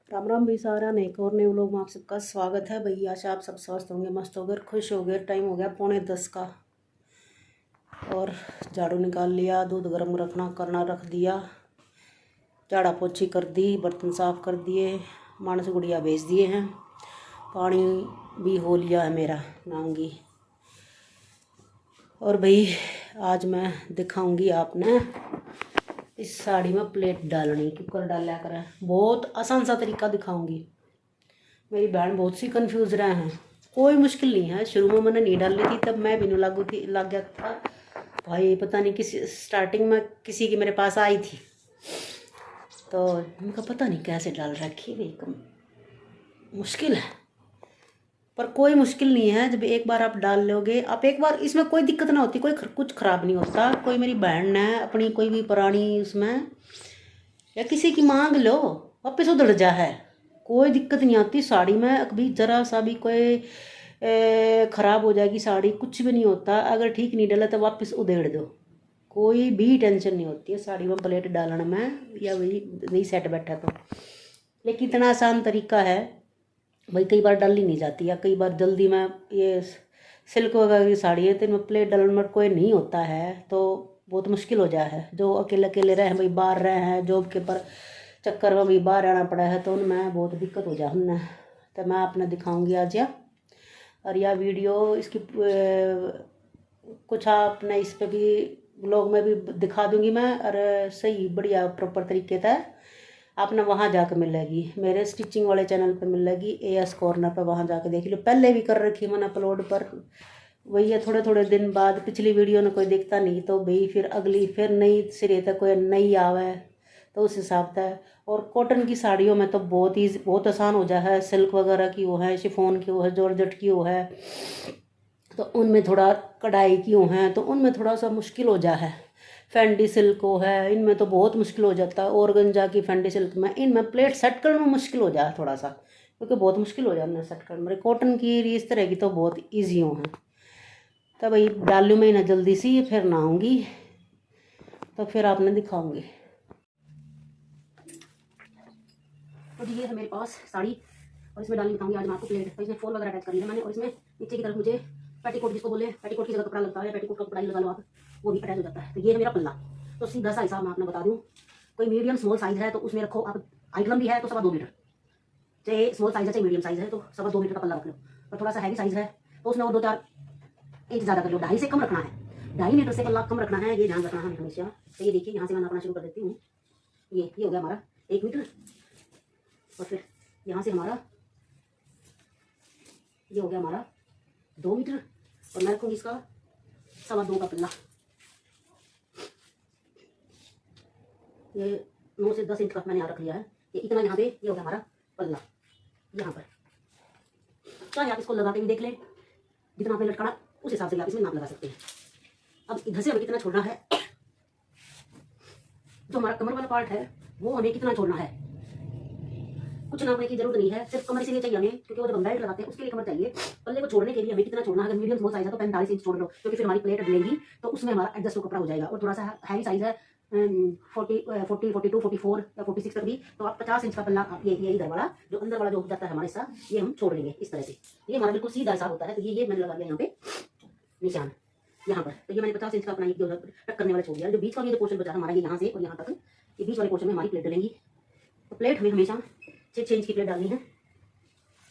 राम राम भी सारा ने एक और नए व्लॉग में आप सबका स्वागत है। भैया आशा आप सब स्वस्थ होंगे, मस्त हो गए, खुश हो गए। टाइम हो गया 9:45 का और झाड़ू निकाल लिया, दूध गर्म रखना करना रख दिया, झाड़ा पोछी कर दी, बर्तन साफ कर दिए, मानस गुड़िया भेज दिए हैं, पानी भी हो लिया है मेरा नांगी। और भाई आज मैं दिखाऊंगी आपने इस साड़ी में प्लेट डालनी, कुकर डाला कर बहुत आसान सा तरीका दिखाऊंगी। मेरी बहन बहुत सी कंफ्यूज रहे हैं, कोई मुश्किल नहीं है। शुरू में मैंने नहीं डाल ली थी, तब मैं भी नहीं लग गया था भाई। पता नहीं किसी स्टार्टिंग में किसी की मेरे पास आई थी तो उनका पता नहीं कैसे डाल रखी भाई, मुश्किल है। पर कोई मुश्किल नहीं है, जब एक बार आप डाल लोगे, आप एक बार, इसमें कोई दिक्कत ना होती, कुछ ख़राब नहीं होता। कोई मेरी बहन है अपनी कोई भी पुरानी उसमें या किसी की मांग लो, वापस उधड़ जा है, कोई दिक्कत नहीं आती साड़ी में। कभी ज़रा सा भी कोई ख़राब हो जाएगी साड़ी, कुछ भी नहीं होता। अगर ठीक नहीं डाला तो वापस उधेड़ दो, कोई भी टेंशन नहीं होती है साड़ी में प्लेट डालने में, या वही सेट बैठा तो। लेकिन इतना आसान तरीका है भाई, कई बार डल ही नहीं जाती, या कई बार जल्दी में ये सिल्क वगैरह की साड़ी है तो इनमें प्लेट डालने में कोई नहीं होता है, तो बहुत मुश्किल हो जाए है। जो अकेले अकेले रहे हैं भाई, बाहर रहे हैं जॉब के पर चक्कर में भी बाहर आना पड़ा है, तो उनमें बहुत दिक्कत हो जाए हमने। तो मैं आपने दिखाऊंगी आज और यह वीडियो इसकी कुछ आपने इस पर भी ब्लॉग में भी दिखा दूंगी मैं, और सही बढ़िया प्रॉपर तरीके से आपने वहाँ जाकर मिलेगी, मेरे स्टिचिंग वाले चैनल पे मिलेगी, एएस कॉर्नर पर, वहाँ जाकर देख लो। पहले भी कर रखी मैंने अपलोड, पर वही है थोड़े थोड़े दिन बाद पिछली वीडियो ने कोई देखता नहीं, तो भाई फिर अगली फिर नई सिरे तक कोई नई आवे, तो उस हिसाब से। और कॉटन की साड़ियों में तो बहुत आसान हो जाए है। सिल्क वगैरह की वो है, शिफॉन की वो है, जॉर्जेट की वो है, तो उनमें थोड़ा कढ़ाई की वो है, तो उनमें थोड़ा सा मुश्किल हो जाए है। फैंडी सिल्क को है, इनमें तो बहुत मुश्किल हो जाता है। ऑर्गेन्जा की फैंडी सिल्क में, इनमें प्लेट सेट करना मुश्किल हो जाए थोड़ा सा, क्योंकि बहुत मुश्किल हो जाए इन्हें सेट करना। मेरे कॉटन की इस तरह की तो बहुत ईजी हो है। तो भाई डालू में ही ना जल्दी सी, फिर ना आऊँगी तो फिर आपने दिखाऊँगी। तो ये है मेरे पास साड़ी, और इसमें डालनी दिखाऊंगी आज मैं आपको प्लेट। तो इसमें फॉल वगैरह अटैच कर ली है मैंने, और इसमें नीचे की तरफ मुझे पेटीकोट, जिसको बोले पेटीकोट की जगह कपड़ा लगता है, पेटीकोट का कपड़ा ही लगा लो आप, वो भी अटैच हो जाता है। तो ये है मेरा पल्ला। तो सीधा सा हिसाब मैं आपने बता दूँ, कोई मीडियम स्मॉल साइज है तो उसमें रखो आप, हाइट लंबी है तो 2.25 मीटर, चाहे स्मॉल साइज है चाहे मीडियम साइज है तो 2.25 मीटर का पल्ला रख लो। और थोड़ा सा हैवी साइज है तो उसमें वो 2-4 इंच ज़्यादा कर लो, 2.5 से कम रखना है, 2.5 मीटर से पल्ला कम रखना है, ये ध्यान रखना है हमेशा। तो ये देखिए यहाँ से मैं नापना शुरू कर देती हूँ। ये हो गया हमारा 1 मीटर, और फिर यहाँ से हमारा ये हो गया हमारा 2 मीटर, और मैं रखूँगी इसका 2.25 का पल्ला। ये 9 से 10 इंच का मैंने यहाँ रख लिया है, ये इतना यहाँ पे, ये हो गया हमारा पल्ला यहाँ पर। चाहे आप इसको लगा के भी देख लें, जितना आपने लटकाना उस हिसाब से आप इसमें नाप लगा सकते हैं। अब इधर से हमें कितना छोड़ना है, जो हमारा कमर वाला पार्ट है वो हमें कितना छोड़ना है, कुछ नापने की जरूरत नहीं है, सिर्फ कमर इसीलिए चाहिए हमें क्योंकि वो जब हम बेल्ट लगाते हैं उसके लिए कमर चाहिए। पल्ले को छोड़ने के लिए हमें कितना छोड़ना है, अगर मीडियम स्मॉल साइज है तो 45 इंच छोड़ लो, क्योंकि फिर हमारी प्लेट डलेगी तो उसमें हमारा एडजस्ट कपड़ा हो जाएगा। और थोड़ा सा हैवी साइज है 40, 42, 44 या 46 तक भी, तो आप 50 इंच का पल्ला, ये इधर वाला जो अंदर वाला जो हो जाता है हमारे साथ, ये हम छोड़ लेंगे इस तरह से। ये हमारा बिल्कुल सीधा हिसाब होता है। तो ये मैंने लगा लिया यहाँ पे निशान यहाँ पर, तो ये मैंने 50 इंच का अपना जो टक करने वाला छोड़ दिया। जो बीच का ये जो पोर्शन बचा हमारा, ये यहाँ से और यहाँ तक, ये बीच वाले पोर्शन में हमारी प्लेट डलेंगी। तो प्लेट हमें हमेशा 6 इंच की प्लेट डालनी है,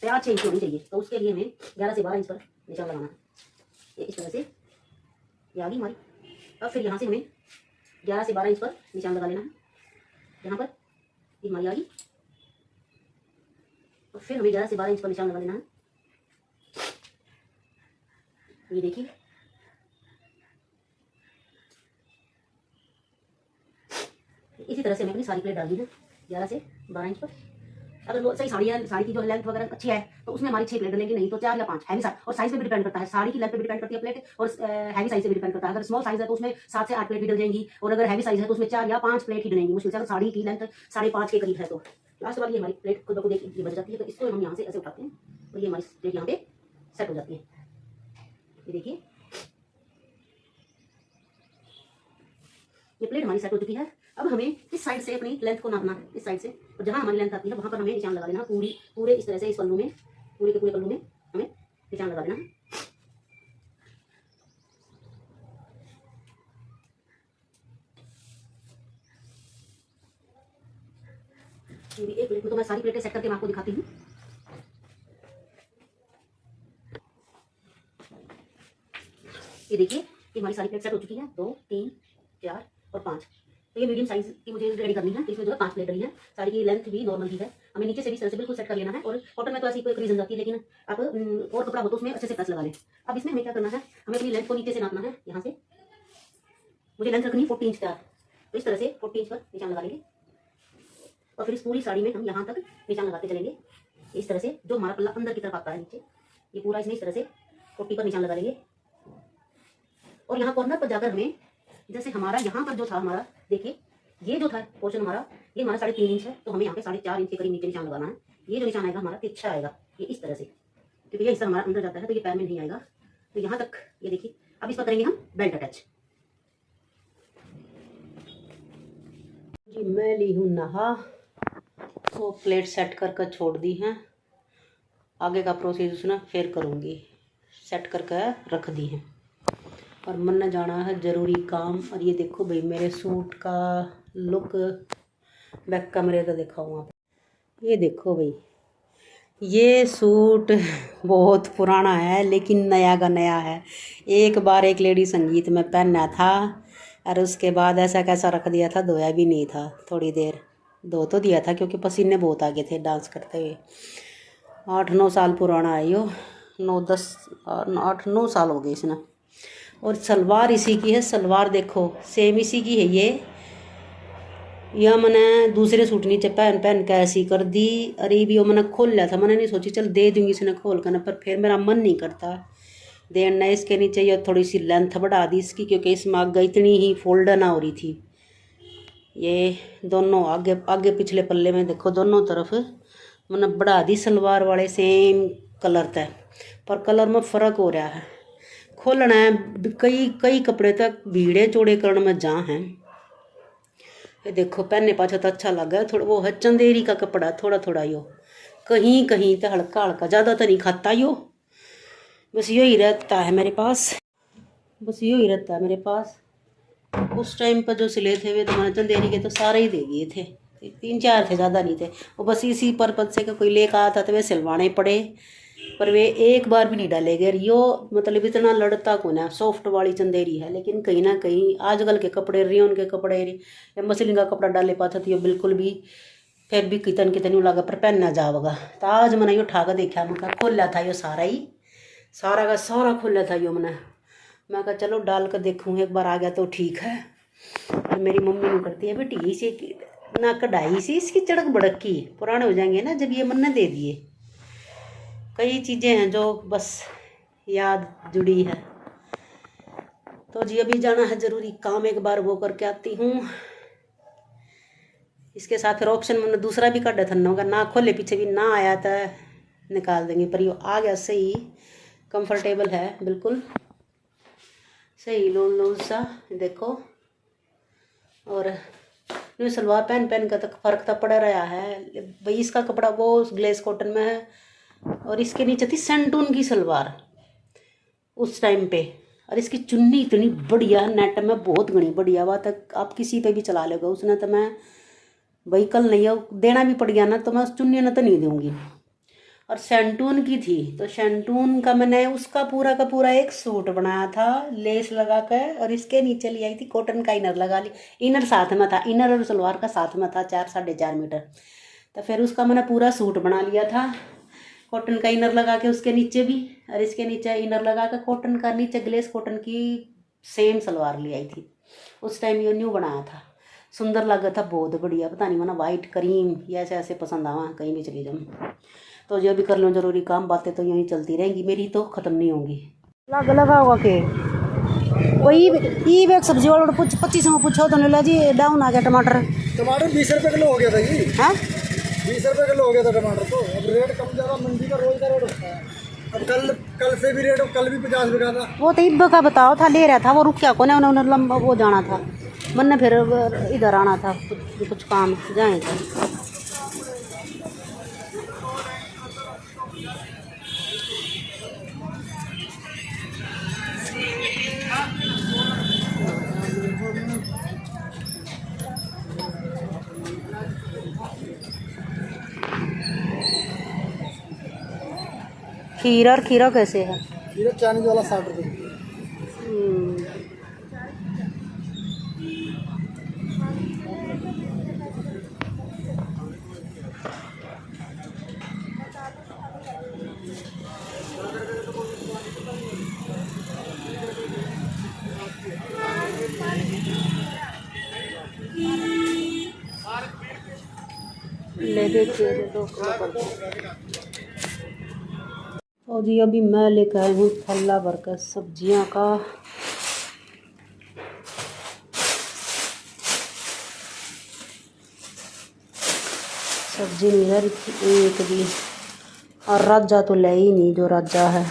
तैयार 6 इंच की होनी चाहिए। तो उसके लिए हमें 11 से 12 इंच पर निशान लगाना है, ये इस तरह से, ये आ गई हमारी। अब फिर यहाँ से हमें 11 से 12 इंच पर निशान लगा लेना है, यहाँ पर ये हमारी आ गई। और फिर हमें 11 से 12 इंच पर निशान लगा लेना है, ये देखिए। इसी तरह से हमें अपनी सारी प्लेट डालनी है 11 से 12 इंच पर। अगर सही साड़ी है, साड़ी की जो लेंथ वगैरह अच्छी है तो उसमें हमारी 6 प्लेट डलेंगी, नहीं तो 4 या 5। हैवी साइज और साइज पे भी डिपेंड करता है, साड़ी की लेंथ पे भी डिपेंड करती है प्लेट, और हैवी साइज से भी डिपेंड करता है। अगर स्मॉल साइज है तो उसमें 7 से 8 प्लेट भी डल जाएंगी, और अगर हैवी साइज है तो उसमें 4 या 5 प्लेट ही डलेंगी मुश्किल से। अगर साड़ी की लेंथ 5.5 के करीब है तो लास्ट वाली हमारी प्लेट खुद देखिए ये बच जाती है। तो इसको हम यहाँ से ऐसे उठाते हैं और ये हमारी प्लेट यहाँ पे सेट हो जाती है, ये देखिए। ये प्लेट हमारी सेट हो चुकी है। अब हमें इस साइड से अपनी लेंथ को नापना है, इस साइड से, और जहाँ हमारी लेंथ आती है वहाँ पर हमें निशान लगा देना। पूरे इस तरह से इस पल्लू में, पूरे के पूरे पल्लू में हमें निशान लगा देना है। एक प्लेट में तो मैं सारी प्लेटें सेट करके मैं आपको दिखाती हूँ। ये देखिए कि हमारी सारी प्लेट सेट हो चुकी है, 2 3 4 और 5। तो ये मीडियम साइज की मुझे रेडी करनी है। तो इसमें जो है 5 प्लेट रही है। साड़ी की लेंथ भी नॉर्मल ही है, हमें नीचे से भी इस तरह से बिल्कुल सेट कर लेना है। और कॉटन में तो ऐसी कोई रीजन जाती है, लेकिन आप और कपड़ा हो तो उसमें अच्छे से प्रेस लगा लें। अब इसमें हमें क्या करना है, हमें अपनी लेंथ को नीचे से नापना है। यहाँ से मुझे लेंथ रखनी है 40 इंच तक, तो इस तरह से 40 इंच पर निशान लगा लेंगे। और फिर इस पूरी साड़ी में हम यहाँ तक निशान लगाते चलेंगे, इस तरह से। जो हमारा पल्ला अंदर की तरफ आता है नीचे, ये पूरा इसमें इस तरह से 40 पर निशान लगा लेंगे। और यहाँ कॉर्नर पर जाकर हमें, जैसे हमारा यहाँ पर जो था, हमारा देखिए ये जो था पोर्शन हमारा, ये हमारा 3.5 इंच है, तो हमें यहाँ पे 4.5 इंच के करीब नीचे निशान लगाना है। ये जो निशान आएगा हमारा तिरछा आएगा, ये इस तरह से, क्योंकि ये हिस्सा हमारा अंदर जाता है तो ये पैर में नहीं आएगा। तो यहाँ तक ये देखिए। अब इस पर करेंगे हम बेल्ट अटैच। जी मैं ली हूँ नहा, तो प्लेट सेट कर छोड़ दी हैं। आगे का प्रोसेस ना फिर करूँगी, सेट करके रख दी हैं। और मन ने जाना है ज़रूरी काम। और ये देखो भाई मेरे सूट का लुक, बैक कैमरे तो दिखाऊँ आप। ये देखो भाई, ये सूट बहुत पुराना है लेकिन नया का नया है। एक बार एक लेडी संगीत में पहना था और उसके बाद ऐसा कैसा रख दिया था, धोया भी नहीं था। थोड़ी देर धो तो दिया था क्योंकि पसीने बहुत आ गए थे डांस करते हुए। 8-9 साल पुराना है यो, 8-9 साल हो गए इसने। और सलवार इसी की है, सलवार देखो सेम इसी की है ये। यह मैंने दूसरे सूट नीचे पहन के ऐसी कर दी। अरे भी वो मैंने खोल लिया था, मैंने नहीं सोची चल दे दूंगी इसने खोल कर ना, पर फिर मेरा मन नहीं करता देना। इसके नीचे ये थोड़ी सी लेंथ बढ़ा दी इसकी, क्योंकि इसमें आगे इतनी ही फोल्ड ना हो रही थी। ये दोनों आगे पिछले पल्ले में देखो दोनों तरफ मैंने बढ़ा दी सलवार वाले सेम कलर तय, पर कलर में फ़र्क हो रहा है। खोलना है कई कपड़े तक भीड़े चौड़े करने में जहाँ हैं। ये देखो पहनने पाछा तो अच्छा लगा है। थोड़ा वो है चंदेरी का कपड़ा, थोड़ा थोड़ा यो कहीं कहीं तो हल्का हल्का, ज़्यादा तो नहीं खाता यो। बस यही रहता है मेरे पास, बस यही रहता है मेरे पास। उस टाइम पर जो सिले थे वे तो मैंने चंदेरी के तो सारे ही दे दिए थे, 3-4 थे, ज़्यादा नहीं थे। वो बस इसी पर्पज से कोई लेकर आता था वे सिलवाने पड़े, पर वे एक बार भी नहीं डाले गए। यो मतलब इतना लड़ता को ना, सॉफ्ट वाली चंदेरी है। लेकिन कहीं ना कहीं आजकल के कपड़े, रियोन के कपड़े या मसलिन का कपड़ा डाले पाता था, ये बिल्कुल भी फिर भी कितनी लगा पर पहनना जाओगा। तो आज मैंने यो उठा कर देखा, मैं खोला था यो सारा का सारा खोला था यो मैं कहा चलो डाल कर देखूँ, एक बार आ गया तो ठीक है। और मेरी मम्मी नहीं करती है बेटी इसे ना कढ़ाई सी इसकी चड़क बड़क की, पुराने हो जाएंगे ना जब ये मन ने दे दिए। कई चीज़ें हैं जो बस याद जुड़ी है। तो जी अभी जाना है ज़रूरी काम, एक बार वो करके आती हूँ। इसके साथ फिर ऑप्शन मैंने दूसरा भी काटा था, ना खोले पीछे भी ना आया था निकाल देंगे, पर ये आ गया सही, कंफर्टेबल है बिल्कुल सही लूज सा देखो। और ये सलवार पहन का तो फ़र्क तो पड़ रहा है भाई। इसका कपड़ा वो ग्लेस कॉटन में है और इसके नीचे थी सेंटून की सलवार उस टाइम पे। और इसकी चुन्नी इतनी बढ़िया, नेट में बहुत घनी बढ़िया बात है, आप किसी पे भी चला लोगे। उसने तो मैं भाई कल नहीं है देना भी पड़ गया ना, तो मैं उस चुन्नी ने तो नहीं दूंगी। और सेंटून की थी, तो सेंटून का मैंने उसका पूरा का पूरा एक सूट बनाया था लेस लगा कर, और इसके नीचे ले आई थी कॉटन का इनर लगा ली। इनर साथ में था, इनर और सलवार का साथ में था 4-4.5 मीटर। तो फिर उसका मैंने पूरा सूट बना लिया था कॉटन का इनर लगा के उसके नीचे भी, और इसके नीचे इनर लगा कर कॉटन का, नीचे ग्लेस कॉटन की सेम सलवार ले आई थी। उस टाइम ये न्यू बनाया था, सुंदर लगा था, बहुत बढ़िया। पता नहीं मैंने वाइट क्रीम या ऐसे पसंद आवा कहीं भी चली जाऊँ। तो जो भी कर लो जरूरी काम, बातें तो यूँ ही चलती रहेंगी मेरी, तो ख़त्म नहीं होंगी। लगा होगा के वही ई बैग सब्जी वाला 25 में पूछो तो नहीं जी डाउन आ गया। टमाटर 20 रुपये किलो हो गया था जी। हाँ 20 रुपये किलो हो गया था टमाटर। तो अब रेट कम ज़्यादा मंडी का रोज का रेट होता है। अब कल से भी रेट, कल भी 50 रुपये का था। वो तो इब्बा का बताओ था, ले रहा था वो, रुक क्या को उन्होंने लंबा वो जाना था। मन ने फिर इधर आना था, कुछ काम जाए थे। खीरा कैसे है? ये चाइनीज वाला 60 रुपये। ले देखिए 2 किलो कर दो। और जी अभी मैं लेकर आई हूँ थल्ला भरकर सब्जियाँ का। सब्जी नहीं है एक भी, और राजा तो ले ही नहीं, जो राजा है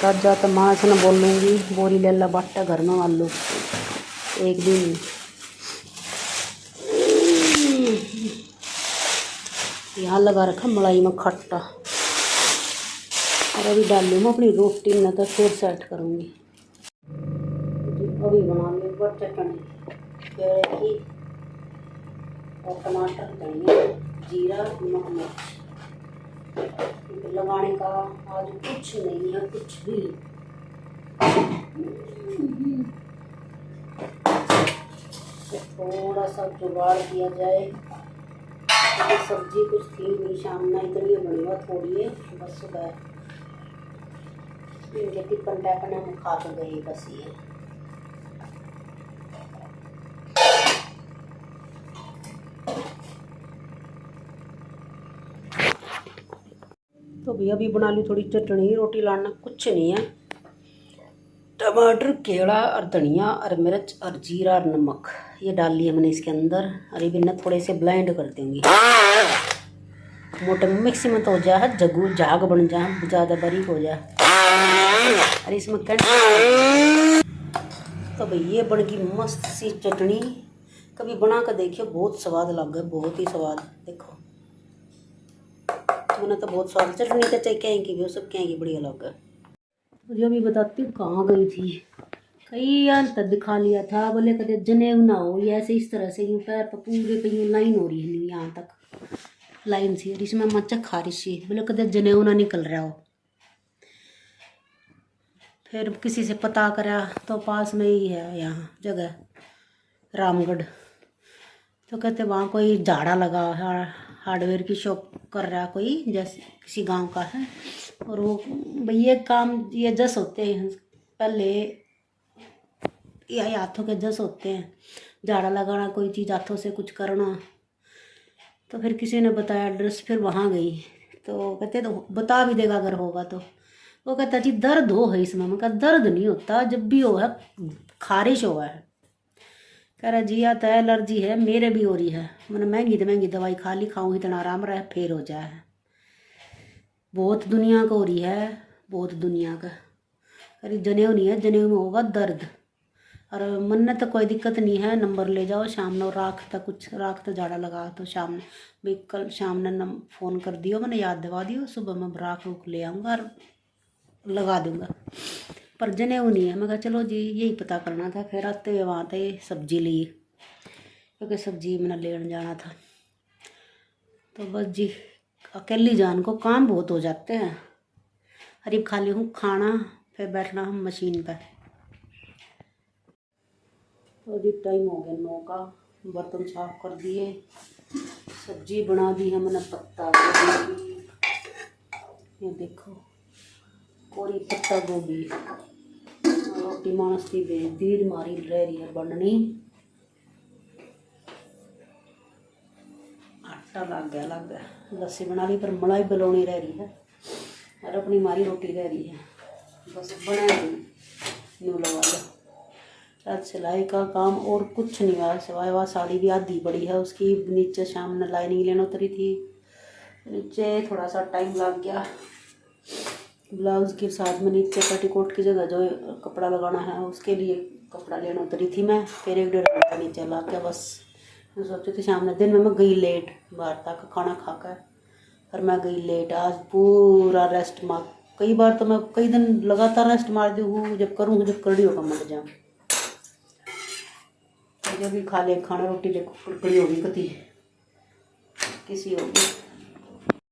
राजा तो माँ से न बोलूँगी बोरी ले ला बाटा घर में आलू, एक भी नहीं। यहाँ लगा रखा मलाई में खट्टा, और अभी डालूँ मैं अपनी रोटी में, तो फिर सेट करूँगी। अभी बना ली ऊपर चटनी पेड़े की, और टमाटर, धनिया, जीरा, नमक, मिर्च लगाने का आज कुछ नहीं है, कुछ भी। तो थोड़ा सा जुगाड़ किया जाए, तो सब्जी कुछ थी नहीं शाम में, इतनी बनी हुआ थोड़ी है बस। सुबह इनके टिफिन टैपन हम खा तो गए बस। ये तो भैया अभी बना ली थोड़ी चटनी, रोटी लाना कुछ नहीं है। टमाटर, केला और धनिया और मिर्च और जीरा और नमक ये डाल लिया मैंने इसके अंदर। और ये भी ना थोड़े से ब्लेंड कर दूँगी, मोटे मिक्सी में तो हो जाए, जगू झाग बन जाए, ज़्यादा बारीक हो जाए। और इसमें तो भाई ये बन गई मस्त सी चटनी। कभी बना कर देखियो, बहुत स्वाद लग गया, बहुत ही स्वाद। देखो मैंने तो बहुत स्वाद चटनी तो चाहे कहेंगी भी, वो सब कहेंगी बढ़िया लग गया। मुझे अभी बताती हूँ कहाँ गई थी, कई अंत दिखा लिया था। बोले कदे जनेऊ ना हो, ये ऐसे इस तरह से यूँ पैर पर पूरे पे यूँ लाइन हो रही है, यहाँ तक लाइन सी, और इसमें मच्चा खारिश सी। बोले कदे जनेऊ ना निकल रहा हो। फिर किसी से पता करा तो पास में ही है यहाँ जगह रामगढ़, तो कहते वहाँ कोई झाड़ा लगा है, हार्डवेयर की शॉप कर रहा कोई, जैसे किसी गांव का है। और वो भाई ये काम ये जस होते हैं, पहले ये हाथों के जस होते हैं, झाड़ा लगाना, कोई चीज़ हाथों से कुछ करना। तो फिर किसी ने बताया एड्रेस, फिर वहाँ गई तो कहते तो बता भी देगा अगर होगा तो। वो कहता जी दर्द हो है इसमें। मैं कहा दर्द नहीं होता, जब भी हो है खारिश हुआ है। कह रहा जी आता है एलर्जी है, मेरे भी हो रही है। मैंने महंगी तो महंगी दवाई खा ली, खाऊँ इतना आराम रहे फिर हो जाए। बहुत दुनिया को हो रही है, बहुत दुनिया का। अरे जनेऊ नहीं है, जनेऊ में होगा दर्द। और मन ने तो कोई दिक्कत नहीं है, नंबर ले जाओ शाम में, राख तक कुछ राख तो झाड़ा लगा तो शाम में भाई, कल शाम ने फ़ोन कर दियो, मैंने याद दिवा दियो, सुबह में राख रूख ले आऊँगा और लगा दूँगा। पर जनेऊ नहीं है। मैं कहा चलो जी यही पता करना था। फिर आते हुए वहाँ थे सब्जी ली, क्योंकि सब्जी मैंने लेने जाना था। तो बस जी अकेली जान को काम बहुत हो जाते हैं। करीब खा ली हूँ खाना, फिर बैठना हम मशीन पर। तो जी टाइम हो गया 9 का, बर्तन साफ कर दिए, सब्जी बना दी है मैंने पत्ता गोभी। ये देखो कोरी पत्ता गोभी, रोटी मानस की देर मारी रह रही है बननी। आटा लग गया, लस्सी बना ली पर मलाई बलौनी रह रही है, और अपनी मारी रोटी रह रही है, बस बना दी न्यू लगा लो। आज सिलाई का काम और कुछ नहीं हुआ, सिवाय वह साड़ी भी आधी पड़ी है उसकी, नीचे शाम ने लाइनिंग लेने उतरी थी, नीचे थोड़ा सा टाइम लग गया। ब्लाउज के साथ में नीचे पेटीकोट की जगह जो कपड़ा लगाना है उसके लिए कपड़ा लेने उतरी थी मैं। फिर 1-1.5 घंटा नीचे ला के बस मैं सोची थी सामने दिन में मैं गई लेट बाहर तक खाना खाकर, पर मैं गई लेट। आज पूरा रेस्ट मार, कई बार तो मैं कई दिन लगातार रेस्ट मार दी हूँ, जब करूँ जब कड़ी होगा मर जाऊँ। जब भी खा ले खाना रोटी देखो कड़ी होगी कती किसी होगी।